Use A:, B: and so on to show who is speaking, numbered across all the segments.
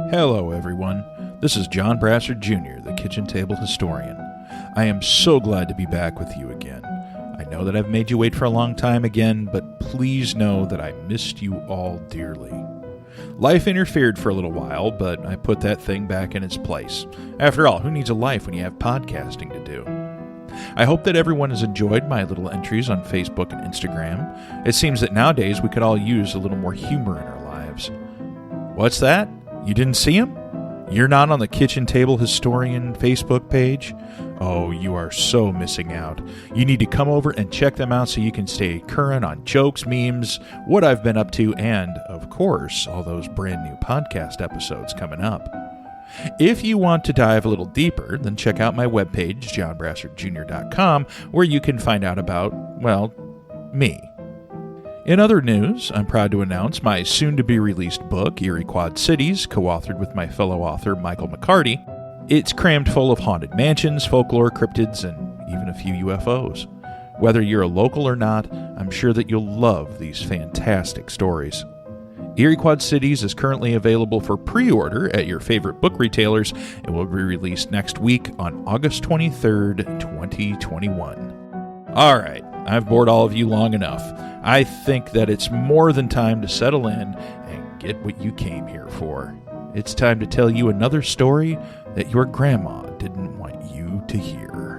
A: Hello, everyone. This is John Brassard Jr., the Kitchen Table Historian. I am so glad to be back with you again. I know that I've made you wait for a long time again, but please know that I missed you all dearly. Life interfered for a little while, but I put that thing back in its place. After all, who needs a life when you have podcasting to do? I hope that everyone has enjoyed my little entries on Facebook and Instagram. It seems that nowadays we could all use a little more humor in our lives. What's that? You didn't see him? You're not on the Kitchen Table Historian Facebook page? Oh, you are so missing out. You need to come over and check them out so you can stay current on jokes, memes, what I've been up to, and, of course, all those brand new podcast episodes coming up. If you want to dive a little deeper, then check out my webpage, johnbrassardjr.com, where you can find out about, well, me. In other news, I'm proud to announce my soon-to-be-released book, Erie Quad Cities, co-authored with my fellow author, Michael McCarty. It's crammed full of haunted mansions, folklore, cryptids, and even a few UFOs. Whether you're a local or not, I'm sure that you'll love these fantastic stories. Erie Quad Cities is currently available for pre-order at your favorite book retailers and will be released next week on August 23rd, 2021. All right, I've bored all of you long enough. I think that it's more than time to settle in and get what you came here for. It's time to tell you another story that your grandma didn't want you to hear.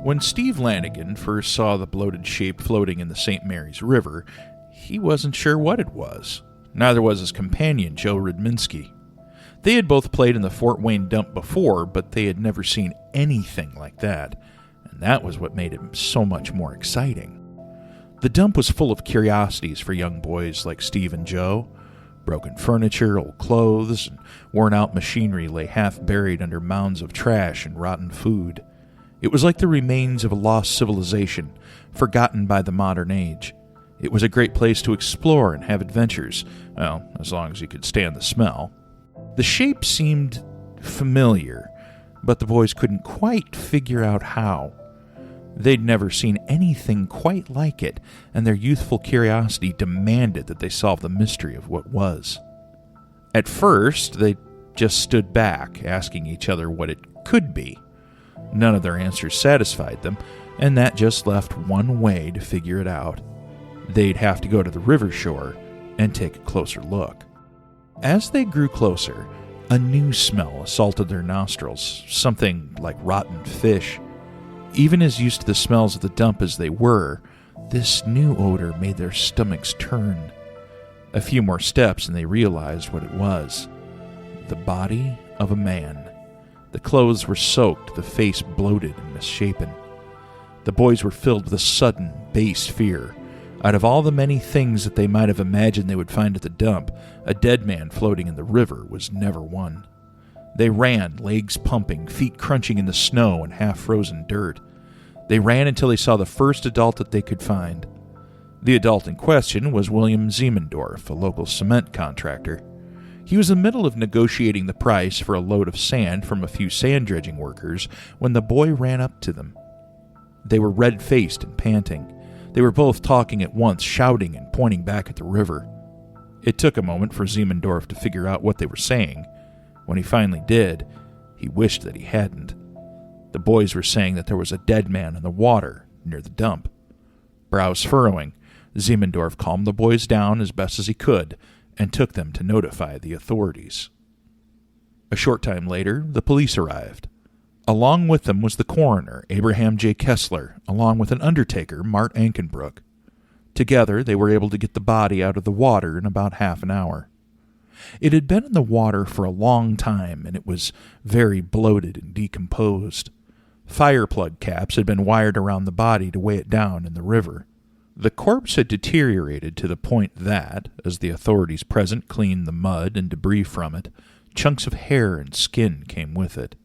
A: When Steve Lanigan first saw the bloated shape floating in the St. Mary's River, he wasn't sure what it was. Neither was his companion, Joe Rudminski. They had both played in the Fort Wayne dump before, but they had never seen anything like that, and that was what made it so much more exciting. The dump was full of curiosities for young boys like Steve and Joe. Broken furniture, old clothes, and worn-out machinery lay half-buried under mounds of trash and rotten food. It was like the remains of a lost civilization, forgotten by the modern age. It was a great place to explore and have adventures, well, as long as you could stand the smell. The shape seemed familiar, but the boys couldn't quite figure out how. They'd never seen anything quite like it, and their youthful curiosity demanded that they solve the mystery of what was. At first, they just stood back, asking each other what it could be. None of their answers satisfied them, and that just left one way to figure it out. They'd have to go to the river shore and take a closer look. As they grew closer, a new smell assaulted their nostrils, something like rotten fish. Even as used to the smells of the dump as they were, this new odor made their stomachs turn. A few more steps and they realized what it was. The body of a man. The clothes were soaked, the face bloated and misshapen. The boys were filled with a sudden, base fear. Out of all the many things that they might have imagined they would find at the dump, a dead man floating in the river was never one. They ran, legs pumping, feet crunching in the snow and half-frozen dirt. They ran until they saw the first adult that they could find. The adult in question was William Ziemendorf, a local cement contractor. He was in the middle of negotiating the price for a load of sand from a few sand dredging workers when the boy ran up to them. They were red-faced and panting. They were both talking at once, shouting and pointing back at the river. It took a moment for Ziemendorf to figure out what they were saying. When he finally did, he wished that he hadn't. The boys were saying that there was a dead man in the water near the dump. Brows furrowing, Ziemendorf calmed the boys down as best as he could and took them to notify the authorities. A short time later, the police arrived. Along with them was the coroner, Abraham J. Kessler, along with an undertaker, Mart Ankenbrook. Together, they were able to get the body out of the water in about half an hour. It had been in the water for a long time, and it was very bloated and decomposed. Fire plug caps had been wired around the body to weigh it down in the river. The corpse had deteriorated to the point that, as the authorities present cleaned the mud and debris from it, chunks of hair and skin came with it.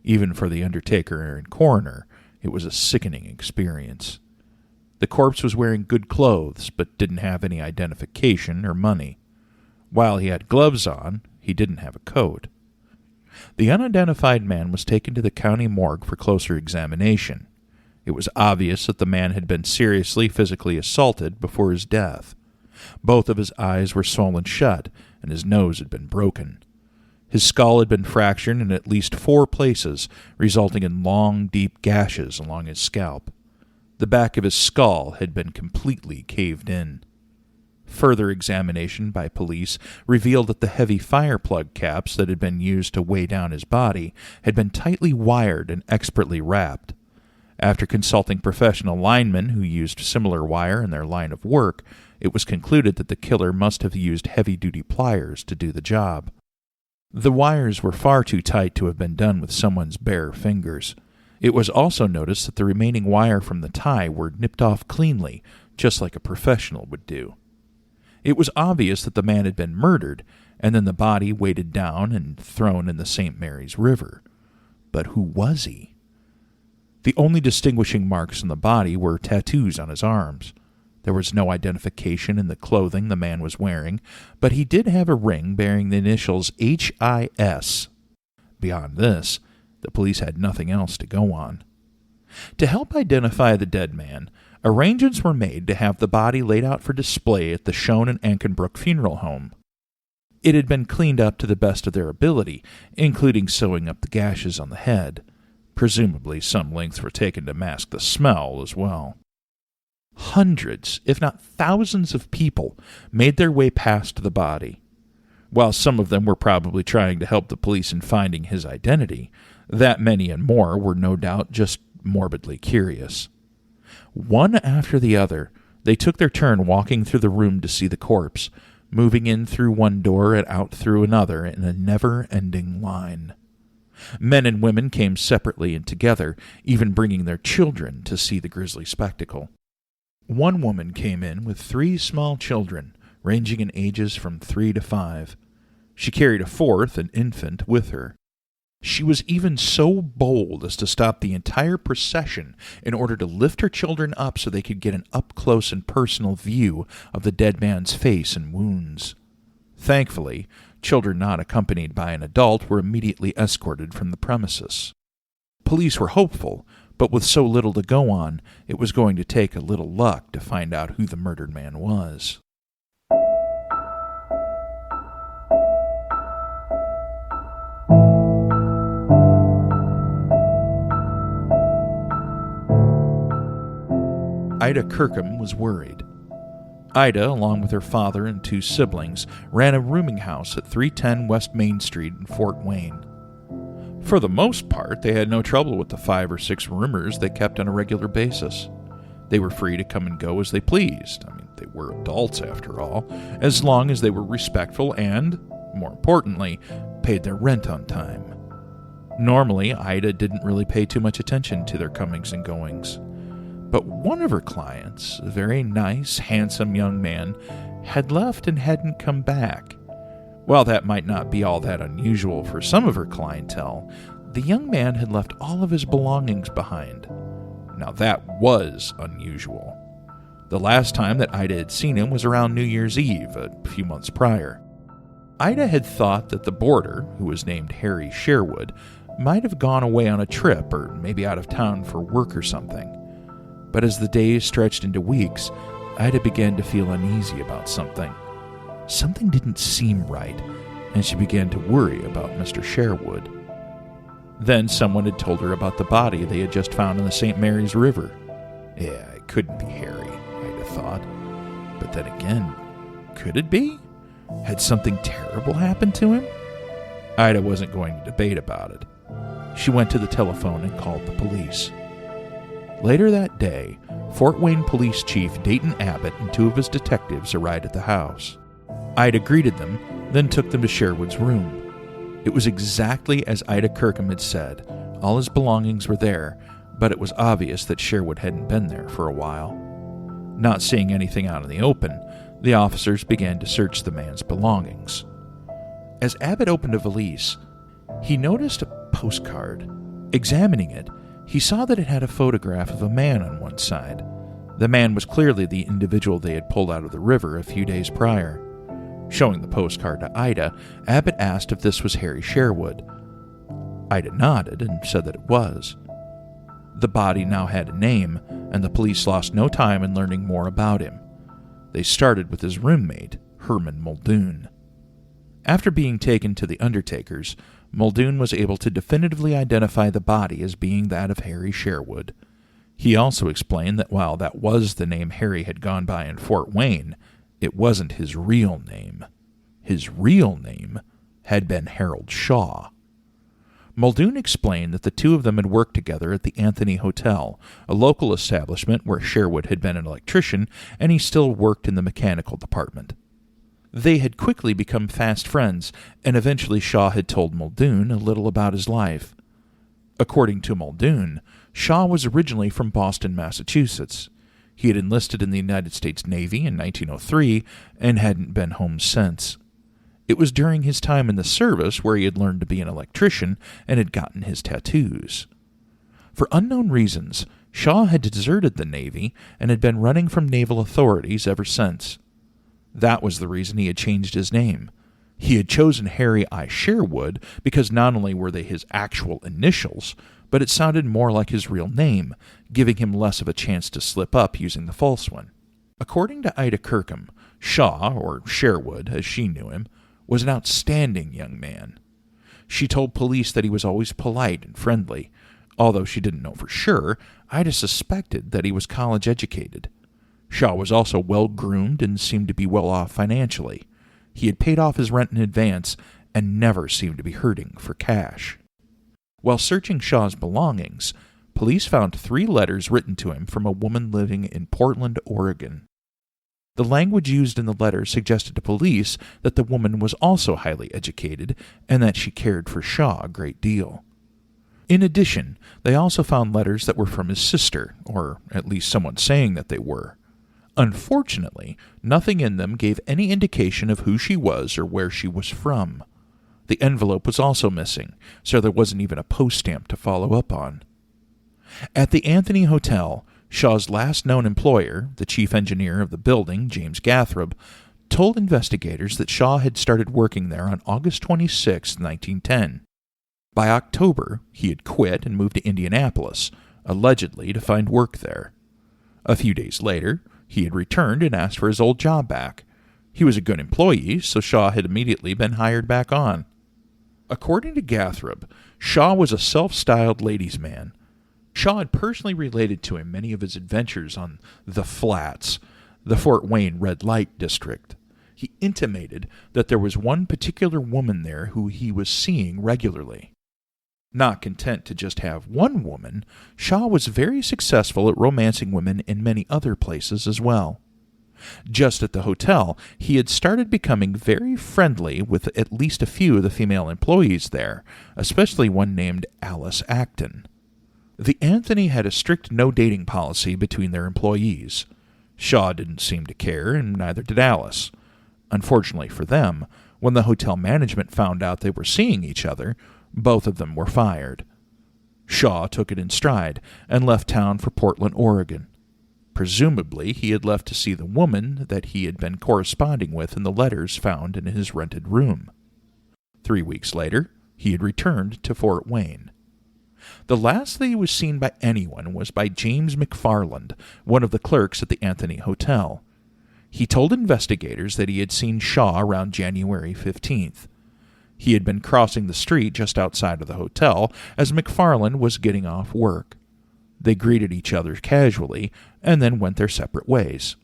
A: Even for the undertaker and coroner, it was a sickening experience. The corpse was wearing good clothes, but didn't have any identification or money. While he had gloves on, he didn't have a coat. The unidentified man was taken to the county morgue for closer examination. It was obvious that the man had been seriously physically assaulted before his death. Both of his eyes were swollen shut, and his nose had been broken. His skull had been fractured in at least 4 places, resulting in long, deep gashes along his scalp. The back of his skull had been completely caved in. Further examination by police revealed that the heavy fire plug caps that had been used to weigh down his body had been tightly wired and expertly wrapped. After consulting professional linemen who used similar wire in their line of work, it was concluded that the killer must have used heavy-duty pliers to do the job. The wires were far too tight to have been done with someone's bare fingers. It was also noticed that the remaining wire from the tie were nipped off cleanly, just like a professional would do. It was obvious that the man had been murdered, and then the body weighted down and thrown in the St. Mary's River. But who was he? The only distinguishing marks on the body were tattoos on his arms. There was no identification in the clothing the man was wearing, but he did have a ring bearing the initials H.I.S. Beyond this, the police had nothing else to go on. To help identify the dead man, arrangements were made to have the body laid out for display at the Schoen and Ankenbrook Funeral Home. It had been cleaned up to the best of their ability, including sewing up the gashes on the head. Presumably some lengths were taken to mask the smell as well. Hundreds, if not thousands of people made their way past the body. While some of them were probably trying to help the police in finding his identity, that many and more were no doubt just morbidly curious. One after the other, they took their turn walking through the room to see the corpse, moving in through one door and out through another in a never-ending line. Men and women came separately and together, even bringing their children to see the grisly spectacle. One woman came in with 3 small children, ranging in ages from 3 to 5. She carried a 4th, an infant, with her. She was even so bold as to stop the entire procession in order to lift her children up so they could get an up-close and personal view of the dead man's face and wounds. Thankfully, children not accompanied by an adult were immediately escorted from the premises. Police were hopeful, but with so little to go on, it was going to take a little luck to find out who the murdered man was. Ida Kirkham was worried. Ida, along with her father and 2 siblings, ran a rooming house at 310 West Main Street in Fort Wayne. For the most part, they had no trouble with the 5 or 6 roomers they kept on a regular basis. They were free to come and go as they pleased. They were adults after all, as long as they were respectful and, more importantly, paid their rent on time. Normally, Ida didn't really pay too much attention to their comings and goings. But one of her clients, a very nice, handsome young man, had left and hadn't come back. While that might not be all that unusual for some of her clientele, the young man had left all of his belongings behind. Now that was unusual. The last time that Ida had seen him was around New Year's Eve, a few months prior. Ida had thought that the boarder, who was named Harry Sherwood, might have gone away on a trip or maybe out of town for work or something. But as the days stretched into weeks, Ida began to feel uneasy about something. Something didn't seem right, and she began to worry about Mr. Sherwood. Then someone had told her about the body they had just found in the St. Mary's River. Yeah, it couldn't be Harry, Ida thought. But then again, could it be? Had something terrible happened to him? Ida wasn't going to debate about it. She went to the telephone and called the police. Later that day, Fort Wayne Police Chief Dayton Abbott and 2 of his detectives arrived at the house. Ida greeted them, then took them to Sherwood's room. It was exactly as Ida Kirkham had said. All his belongings were there, but it was obvious that Sherwood hadn't been there for a while. Not seeing anything out in the open, the officers began to search the man's belongings. As Abbott opened a valise, he noticed a postcard. Examining it, he saw that it had a photograph of a man on one side. The man was clearly the individual they had pulled out of the river a few days prior. Showing the postcard to Ida, Abbott asked if this was Harry Sherwood. Ida nodded and said that it was. The body now had a name, and the police lost no time in learning more about him. They started with his roommate, Herman Muldoon. After being taken to the undertakers, Muldoon was able to definitively identify the body as being that of Harry Sherwood. He also explained that while that was the name Harry had gone by in Fort Wayne, it wasn't his real name. His real name had been Harold Shaw. Muldoon explained that the two of them had worked together at the Anthony Hotel, a local establishment where Sherwood had been an electrician and he still worked in the mechanical department. They had quickly become fast friends, and eventually Shaw had told Muldoon a little about his life. According to Muldoon, Shaw was originally from Boston, Massachusetts. He had enlisted in the United States Navy in 1903 and hadn't been home since. It was during his time in the service where he had learned to be an electrician and had gotten his tattoos. For unknown reasons, Shaw had deserted the Navy and had been running from naval authorities ever since. That was the reason he had changed his name. He had chosen Harry I. Sherwood because not only were they his actual initials, but it sounded more like his real name, giving him less of a chance to slip up using the false one. According to Ida Kirkham, Shaw, or Sherwood as she knew him, was an outstanding young man. She told police that he was always polite and friendly. Although she didn't know for sure, Ida suspected that he was college educated. Shaw was also well-groomed and seemed to be well off financially. He had paid off his rent in advance and never seemed to be hurting for cash. While searching Shaw's belongings, police found 3 letters written to him from a woman living in Portland, Oregon. The language used in the letters suggested to police that the woman was also highly educated and that she cared for Shaw a great deal. In addition, they also found letters that were from his sister, or at least someone saying that they were. Unfortunately, nothing in them gave any indication of who she was or where she was from. The envelope was also missing, so there wasn't even a post stamp to follow up on. At the Anthony Hotel, Shaw's last known employer, the chief engineer of the building, James Gathrop, told investigators that Shaw had started working there on August 26, 1910. By October, he had quit and moved to Indianapolis, allegedly to find work there. A few days later, he had returned and asked for his old job back. He was a good employee, so Shaw had immediately been hired back on. According to Gathrop, Shaw was a self-styled ladies' man. Shaw had personally related to him many of his adventures on the Flats, the Fort Wayne red light district. He intimated that there was one particular woman there who he was seeing regularly. Not content to just have one woman, Shaw was very successful at romancing women in many other places as well. Just at the hotel, he had started becoming very friendly with at least a few of the female employees there, especially one named Alice Acton. The Anthony had a strict no-dating policy between their employees. Shaw didn't seem to care, and neither did Alice. Unfortunately for them, when the hotel management found out they were seeing each other, both of them were fired. Shaw took it in stride and left town for Portland, Oregon. Presumably, he had left to see the woman that he had been corresponding with in the letters found in his rented room. 3 weeks later, he had returned to Fort Wayne. The last that he was seen by anyone was by James McFarland, one of the clerks at the Anthony Hotel. He told investigators that he had seen Shaw around January 15th. He had been crossing the street just outside of the hotel as McFarland was getting off work. They greeted each other casually and then went their separate ways.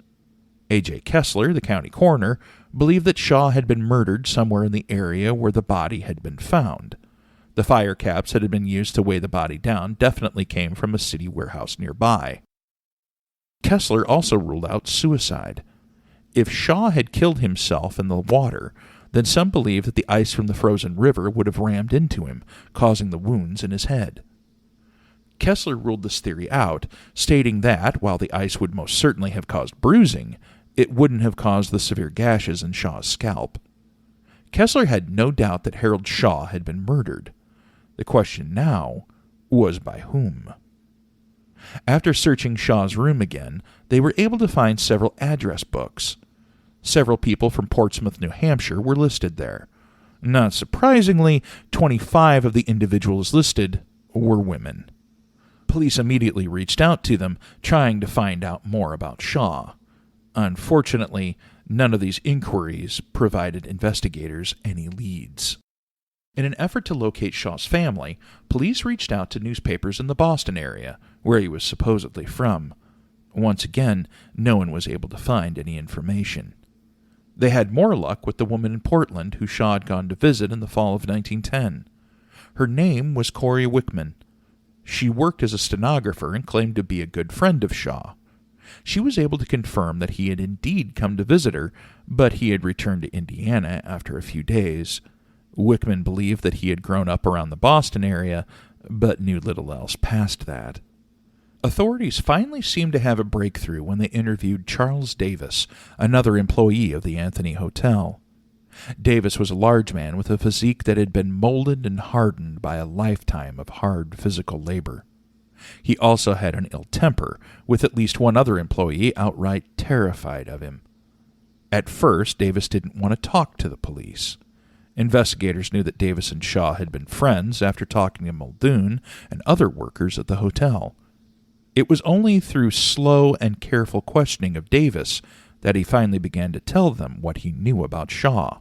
A: A.J. Kessler, the county coroner, believed that Shaw had been murdered somewhere in the area where the body had been found. The fire caps that had been used to weigh the body down definitely came from a city warehouse nearby. Kessler also ruled out suicide. If Shaw had killed himself in the water, then some believe that the ice from the frozen river would have rammed into him, causing the wounds in his head. Kessler ruled this theory out, stating that, while the ice would most certainly have caused bruising, it wouldn't have caused the severe gashes in Shaw's scalp. Kessler had no doubt that Harold Shaw had been murdered. The question now was by whom? After searching Shaw's room again, they were able to find several address books. Several people from Portsmouth, New Hampshire were listed there. Not surprisingly, 25 of the individuals listed were women. Police immediately reached out to them, trying to find out more about Shaw. Unfortunately, none of these inquiries provided investigators any leads. In an effort to locate Shaw's family, police reached out to newspapers in the Boston area, where he was supposedly from. Once again, no one was able to find any information. They had more luck with the woman in Portland who Shaw had gone to visit in the fall of 1910. Her name was Corey Wickman. She worked as a stenographer and claimed to be a good friend of Shaw. She was able to confirm that he had indeed come to visit her, but he had returned to Indiana after a few days. Wickman believed that he had grown up around the Boston area, but knew little else past that. Authorities finally seemed to have a breakthrough when they interviewed Charles Davis, another employee of the Anthony Hotel. Davis was a large man with a physique that had been molded and hardened by a lifetime of hard physical labor. He also had an ill temper, with at least one other employee outright terrified of him. At first, Davis didn't want to talk to the police. Investigators knew that Davis and Shaw had been friends after talking to Muldoon and other workers at the hotel. It was only through slow and careful questioning of Davis that he finally began to tell them what he knew about Shaw.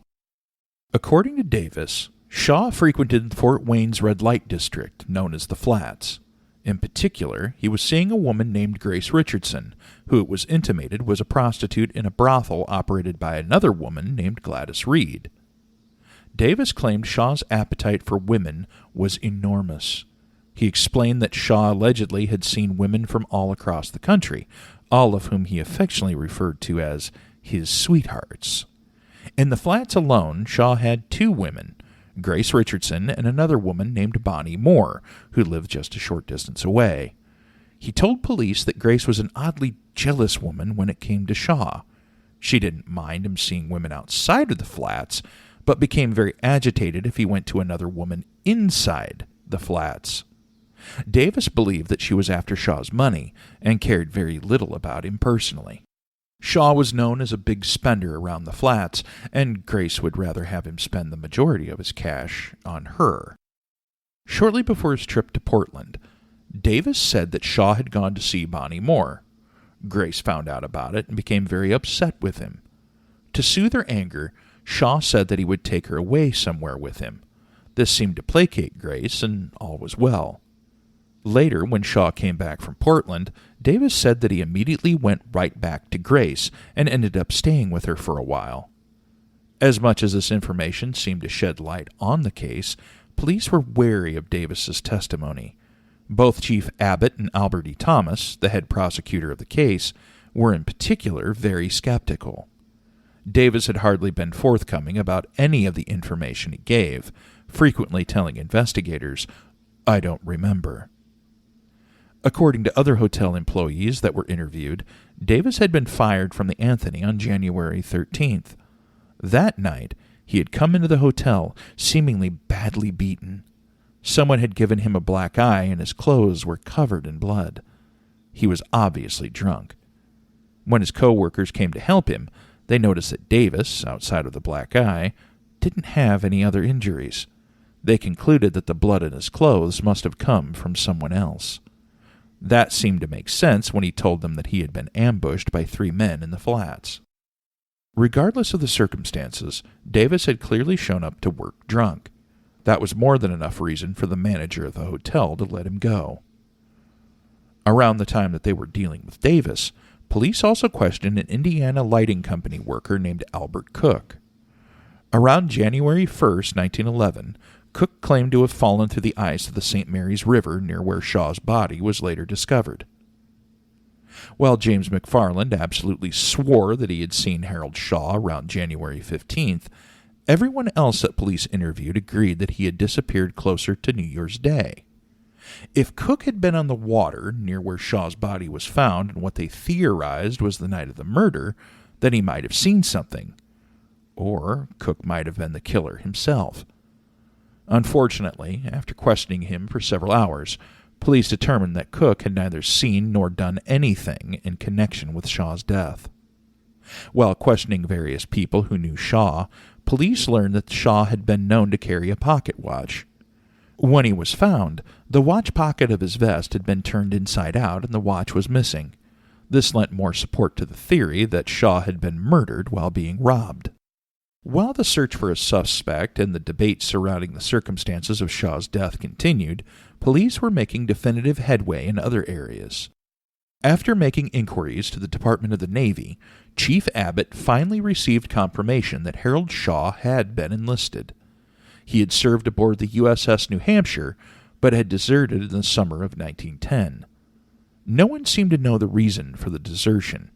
A: According to Davis, Shaw frequented Fort Wayne's red light district, known as the Flats. In particular, he was seeing a woman named Grace Richardson, who it was intimated was a prostitute in a brothel operated by another woman named Gladys Reed. Davis claimed Shaw's appetite for women was enormous. He explained that Shaw allegedly had seen women from all across the country, all of whom he affectionately referred to as his sweethearts. In the Flats alone, Shaw had 2 women, Grace Richardson and another woman named Bonnie Moore, who lived just a short distance away. He told police that Grace was an oddly jealous woman when it came to Shaw. She didn't mind him seeing women outside of the Flats, but became very agitated if he went to another woman inside the Flats. Davis believed that she was after Shaw's money and cared very little about him personally. Shaw was known as a big spender around the Flats, and Grace would rather have him spend the majority of his cash on her. Shortly before his trip to Portland, Davis said that Shaw had gone to see Bonnie Moore. Grace found out about it and became very upset with him. To soothe her anger, Shaw said that he would take her away somewhere with him. This seemed to placate Grace, and all was well. Later, when Shaw came back from Portland, Davis said that he immediately went right back to Grace and ended up staying with her for a while. As much as this information seemed to shed light on the case, police were wary of Davis's testimony. Both Chief Abbott and Albert E. Thomas, the head prosecutor of the case, were in particular very skeptical. Davis had hardly been forthcoming about any of the information he gave, frequently telling investigators, "I don't remember." According to other hotel employees that were interviewed, Davis had been fired from the Anthony on January 13th. That night, he had come into the hotel seemingly badly beaten. Someone had given him a black eye and his clothes were covered in blood. He was obviously drunk. When his co-workers came to help him, they noticed that Davis, outside of the black eye, didn't have any other injuries. They concluded that the blood in his clothes must have come from someone else. That seemed to make sense when he told them that he had been ambushed by 3 men in the Flats. Regardless of the circumstances, Davis had clearly shown up to work drunk. That was more than enough reason for the manager of the hotel to let him go. Around the time that they were dealing with Davis, police also questioned an Indiana Lighting Company worker named Albert Cook. Around January 1st, 1911, Cook claimed to have fallen through the ice of the St. Mary's River near where Shaw's body was later discovered. While James McFarland absolutely swore that he had seen Harold Shaw around January 15th, everyone else that police interviewed agreed that he had disappeared closer to New Year's Day. If Cook had been on the water near where Shaw's body was found and what they theorized was the night of the murder, then he might have seen something. Or Cook might have been the killer himself. Unfortunately, after questioning him for several hours, police determined that Cook had neither seen nor done anything in connection with Shaw's death. While questioning various people who knew Shaw, police learned that Shaw had been known to carry a pocket watch. When he was found, the watch pocket of his vest had been turned inside out and the watch was missing. This lent more support to the theory that Shaw had been murdered while being robbed. While the search for a suspect and the debate surrounding the circumstances of Shaw's death continued, police were making definitive headway in other areas. After making inquiries to the Department of the Navy, Chief Abbott finally received confirmation that Harold Shaw had been enlisted. He had served aboard the USS New Hampshire, but had deserted in the summer of 1910. No one seemed to know the reason for the desertion.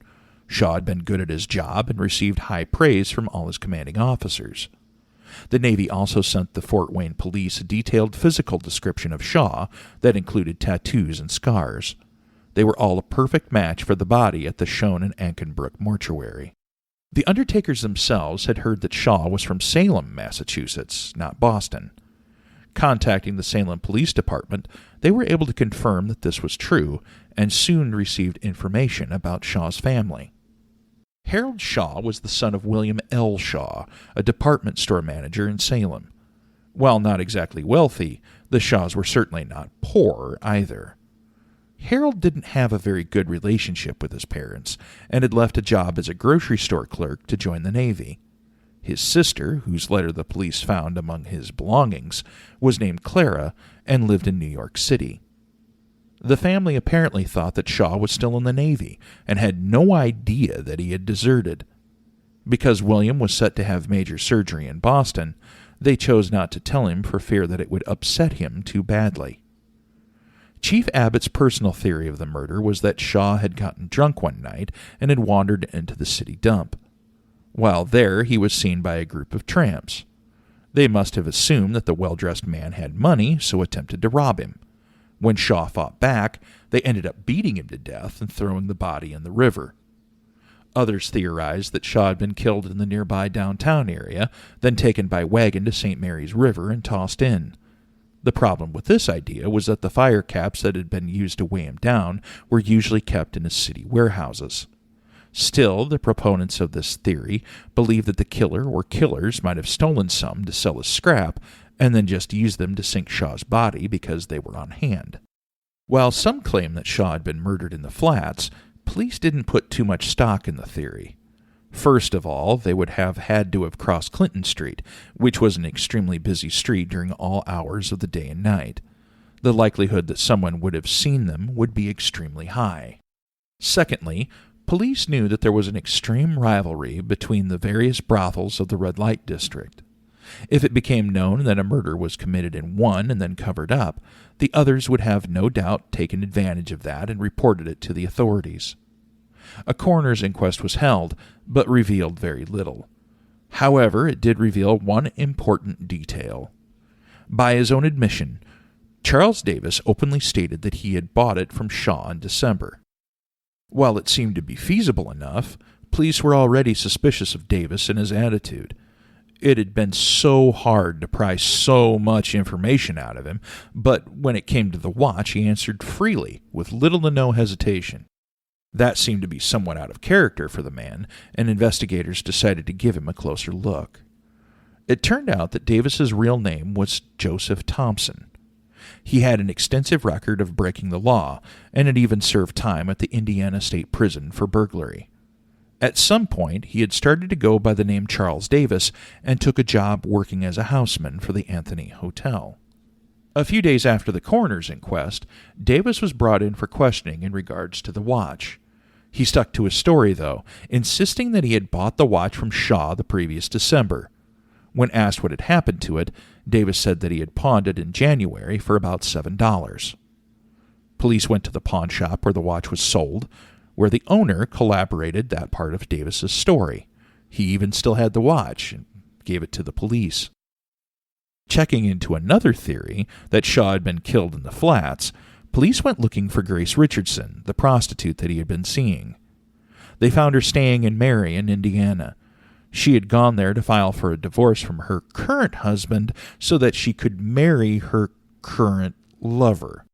A: Shaw had been good at his job and received high praise from all his commanding officers. The Navy also sent the Fort Wayne police a detailed physical description of Shaw that included tattoos and scars. They were all a perfect match for the body at the Shone and Ankenbrook mortuary. The undertakers themselves had heard that Shaw was from Salem, Massachusetts, not Boston. Contacting the Salem Police Department, they were able to confirm that this was true and soon received information about Shaw's family. Harold Shaw was the son of William L. Shaw, a department store manager in Salem. While not exactly wealthy, the Shaws were certainly not poor either. Harold didn't have a very good relationship with his parents and had left a job as a grocery store clerk to join the Navy. His sister, whose letter the police found among his belongings, was named Clara and lived in New York City. The family apparently thought that Shaw was still in the Navy and had no idea that he had deserted. Because William was set to have major surgery in Boston, they chose not to tell him for fear that it would upset him too badly. Chief Abbott's personal theory of the murder was that Shaw had gotten drunk one night and had wandered into the city dump. While there, he was seen by a group of tramps. They must have assumed that the well-dressed man had money, so attempted to rob him. When Shaw fought back, they ended up beating him to death and throwing the body in the river. Others theorized that Shaw had been killed in the nearby downtown area, then taken by wagon to St. Mary's River and tossed in. The problem with this idea was that the fire caps that had been used to weigh him down were usually kept in his city warehouses. Still, the proponents of this theory believed that the killer or killers might have stolen some to sell as scrap and then just used them to sink Shaw's body because they were on hand. While some claim that Shaw had been murdered in the flats, police didn't put too much stock in the theory. First of all, they would have had to have crossed Clinton Street, which was an extremely busy street during all hours of the day and night. The likelihood that someone would have seen them would be extremely high. Secondly, police knew that there was an extreme rivalry between the various brothels of the red light district. If it became known that a murder was committed in one and then covered up, the others would have no doubt taken advantage of that and reported it to the authorities. A coroner's inquest was held, but revealed very little. However, it did reveal one important detail. By his own admission, Charles Davis openly stated that he had bought it from Shaw in December. While it seemed to be feasible enough, police were already suspicious of Davis and his attitude. It had been so hard to pry so much information out of him, but when it came to the watch, he answered freely, with little to no hesitation. That seemed to be somewhat out of character for the man, and investigators decided to give him a closer look. It turned out that Davis's real name was Joseph Thompson. He had an extensive record of breaking the law, and had even served time at the Indiana State Prison for burglary. At some point, he had started to go by the name Charles Davis and took a job working as a houseman for the Anthony Hotel. A few days after the coroner's inquest, Davis was brought in for questioning in regards to the watch. He stuck to his story, though, insisting that he had bought the watch from Shaw the previous December. When asked what had happened to it, Davis said that he had pawned it in January for about $7. Police went to the pawn shop where the watch was sold, where the owner corroborated that part of Davis's story. He even still had the watch and gave it to the police. Checking into another theory that Shaw had been killed in the flats, police went looking for Grace Richardson, the prostitute that he had been seeing. They found her staying in Marion, Indiana. She had gone there to file for a divorce from her current husband so that she could marry her current lover.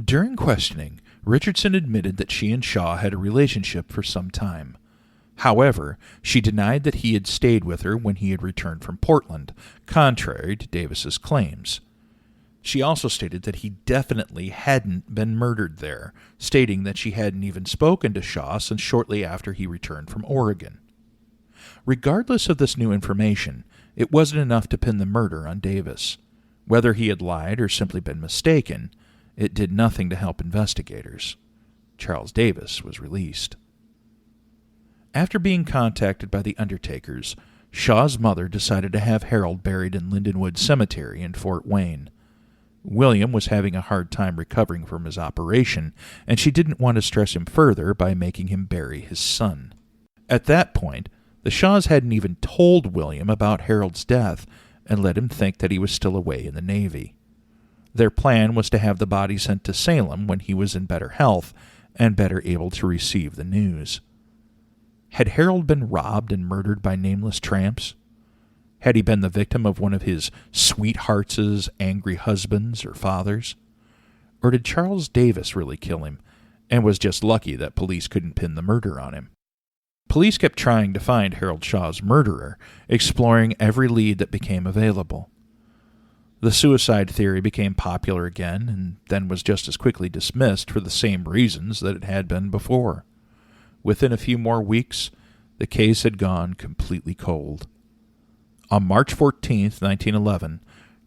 A: During questioning, Richardson admitted that she and Shaw had a relationship for some time. However, she denied that he had stayed with her when he had returned from Portland, contrary to Davis's claims. She also stated that he definitely hadn't been murdered there, stating that she hadn't even spoken to Shaw since shortly after he returned from Oregon. Regardless of this new information, it wasn't enough to pin the murder on Davis. Whether he had lied or simply been mistaken, it did nothing to help investigators. Charles Davis was released. After being contacted by the undertakers, Shaw's mother decided to have Harold buried in Lindenwood Cemetery in Fort Wayne. William was having a hard time recovering from his operation, and she didn't want to stress him further by making him bury his son. At that point, the Shaws hadn't even told William about Harold's death and let him think that he was still away in the Navy. Their plan was to have the body sent to Salem when he was in better health and better able to receive the news. Had Harold been robbed and murdered by nameless tramps? Had he been the victim of one of his sweethearts' angry husbands or fathers? Or did Charles Davis really kill him, and was just lucky that police couldn't pin the murder on him? Police kept trying to find Harold Shaw's murderer, exploring every lead that became available. The suicide theory became popular again, and then was just as quickly dismissed for the same reasons that it had been before. Within a few more weeks, the case had gone completely cold. On March 14, 1911,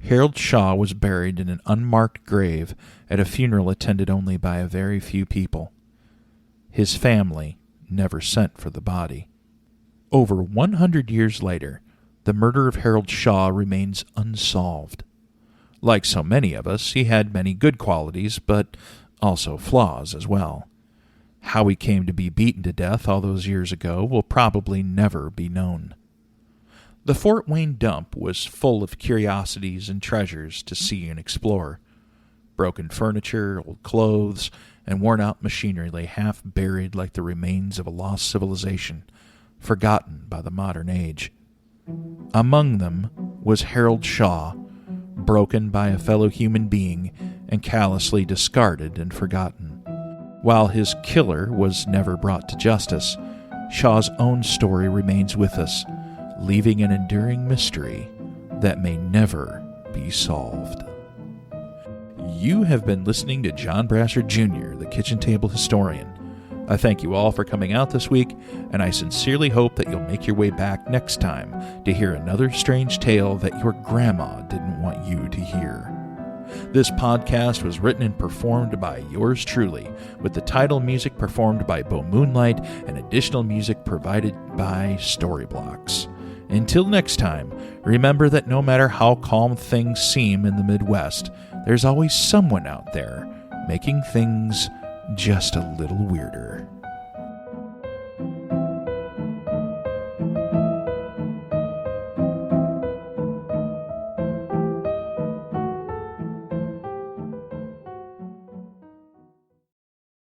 A: Harold Shaw was buried in an unmarked grave at a funeral attended only by a very few people. His family never sent for the body. Over 100 years later, the murder of Harold Shaw remains unsolved. Like so many of us, he had many good qualities, but also flaws as well. How he came to be beaten to death all those years ago will probably never be known. The Fort Wayne dump was full of curiosities and treasures to see and explore. Broken furniture, old clothes, and worn-out machinery lay half buried like the remains of a lost civilization, forgotten by the modern age. Among them was Harold Shaw, broken by a fellow human being and callously discarded and forgotten. While his killer was never brought to justice, Shaw's own story remains with us, leaving an enduring mystery that may never be solved. You have been listening to John Brassard Jr., the Kitchen Table Historian. I thank you all for coming out this week, and I sincerely hope that you'll make your way back next time to hear another strange tale that your grandma didn't want you to hear. This podcast was written and performed by yours truly, with the title music performed by Bo Moonlight and additional music provided by Storyblocks. Until next time, remember that no matter how calm things seem in the Midwest, there's always someone out there making things just a little weirder.